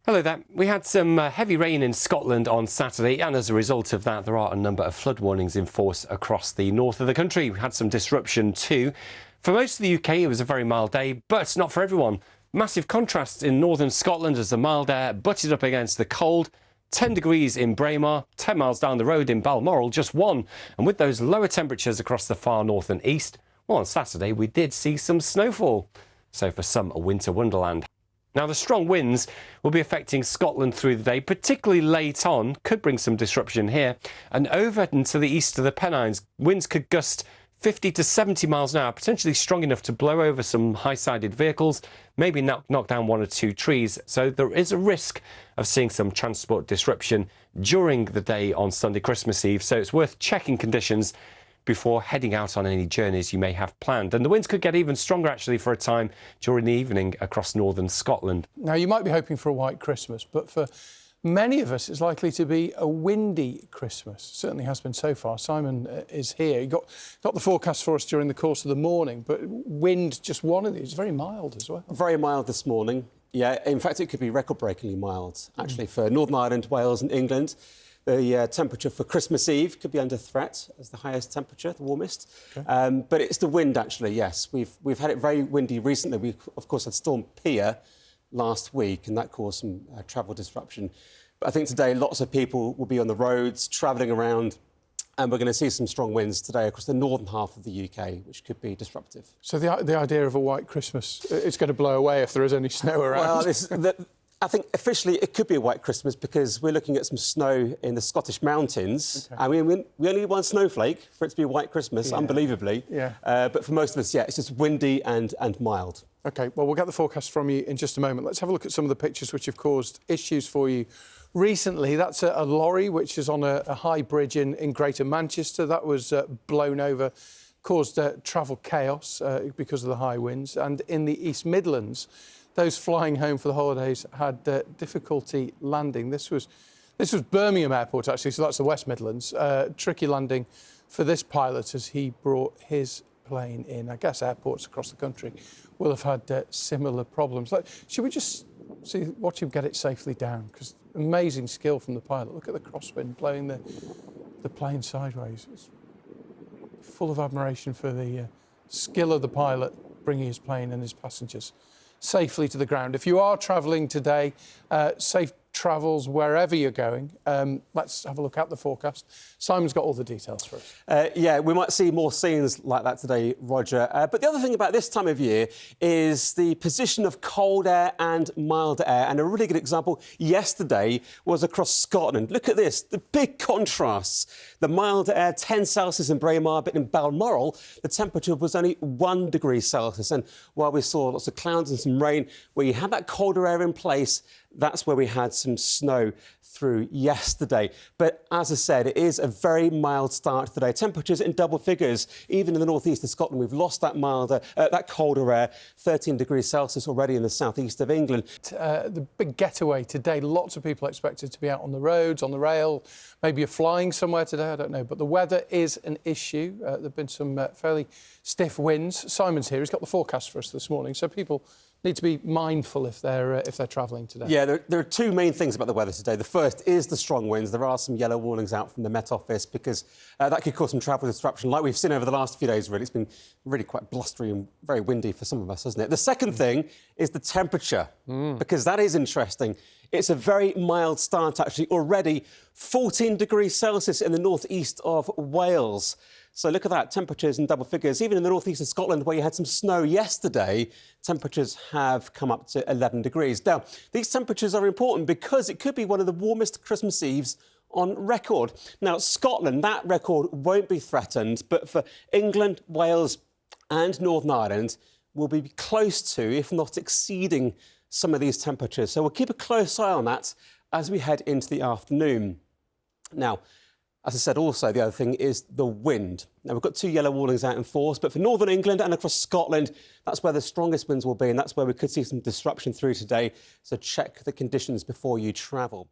Hello there. We had some heavy rain in Scotland on Saturday, and as a result of that, there are a number of flood warnings in force across the north of the country. We had some disruption too. For most of the UK, it was a very mild day, but not for everyone. Massive contrasts in northern Scotland as the mild air butted up against the cold. 10 degrees in Braemar, 10 miles down the road in Balmoral, just 1. And with those lower temperatures across the far north and east, well, on Saturday we did see some snowfall. So for some, a winter wonderland. Now, the strong winds will be affecting Scotland through the day, particularly late on, could bring some disruption here. And over and to the east of the Pennines, winds could gust 50 to 70 miles an hour, potentially strong enough to blow over some high-sided vehicles, maybe knock down 1 or 2 trees. So there is a risk of seeing some transport disruption during the day on Sunday, Christmas Eve. So it's worth checking conditions before heading out on any journeys you may have planned. And the winds could get even stronger, actually, for a time during the evening across northern Scotland. Now, you might be hoping for a white Christmas, but for many of us, it's likely to be a windy Christmas. Certainly has been so far. Simon is here. He got the forecast for us during the course of the morning, but wind, just one of these, very mild as well. Very mild this morning. Yeah, in fact, it could be record-breakingly mild, actually, for Northern Ireland, Wales and England. The temperature for Christmas Eve could be under threat as the highest temperature, the warmest. Okay. But it's the wind, actually, yes. We've had it very windy recently. We, of course, had Storm Pia last week, and that caused some travel disruption. But I think today lots of people will be on the roads, travelling around, and we're going to see some strong winds today across the northern half of the UK, which could be disruptive. So the idea of a white Christmas, it's going to blow away if there is any snow around? Well, I think officially it could be a white Christmas because we're looking at some snow in the Scottish mountains. Okay. I mean, we only need one snowflake for it to be a white Christmas, unbelievably. Yeah. But for most of us, it's just windy and mild. OK, well, we'll get the forecast from you in just a moment. Let's have a look at some of the pictures which have caused issues for you recently. That's a lorry which is on a high bridge in Greater Manchester. That was blown over, caused travel chaos because of the high winds. And in the East Midlands, those flying home for the holidays had difficulty landing. This was Birmingham Airport, actually, so that's the West Midlands. Tricky landing for this pilot as he brought his plane in. I guess airports across the country will have had similar problems. Should we just watch him get it safely down? Because amazing skill from the pilot. Look at the crosswind blowing the plane sideways. It's full of admiration for the skill of the pilot bringing his plane and his passengers safely to the ground. If you are travelling today, safe travels wherever you're going. Let's have a look at the forecast. Simon's got all the details for us. Yeah, we might see more scenes like that today, Roger. But the other thing about this time of year is the position of cold air and mild air. And a really good example yesterday was across Scotland. Look at this, the big contrasts. The mild air, 10 Celsius in Braemar, but in Balmoral, the temperature was only 1 degree Celsius. And while we saw lots of clouds and some rain, where you had that colder air in place, that's where we had some snow through yesterday. But as I said, it is a very mild start today. Temperatures in double figures. Even in the northeast of Scotland, we've lost that that colder air. 13 degrees Celsius already in the southeast of England. The big getaway today. Lots of people expected to be out on the roads, on the rail. Maybe you're flying somewhere today, I don't know. But the weather is an issue. There have been some fairly stiff winds. Simon's here. He's got the forecast for us this morning. So people need to be mindful if they're travelling today. Yeah, there are two main things about the weather today. The first is the strong winds. There are some yellow warnings out from the Met Office because that could cause some travel disruption, like we've seen over the last few days, really. It's been really quite blustery and very windy for some of us, hasn't it? The second thing is the temperature, because that is interesting. It's a very mild start, actually. Already 14 degrees Celsius in the northeast of Wales. So look at that, temperatures in double figures. Even in the northeast of Scotland, where you had some snow yesterday, temperatures have come up to 11 degrees. Now, these temperatures are important because it could be one of the warmest Christmas Eves on record. Now, Scotland, that record won't be threatened, but for England, Wales and Northern Ireland, will be close to, if not exceeding, some of these temperatures. So we'll keep a close eye on that as we head into the afternoon. Now, as I said, also, the other thing is the wind. Now, we've got 2 yellow warnings out in force, but for Northern England and across Scotland, that's where the strongest winds will be, and that's where we could see some disruption through today. So check the conditions before you travel.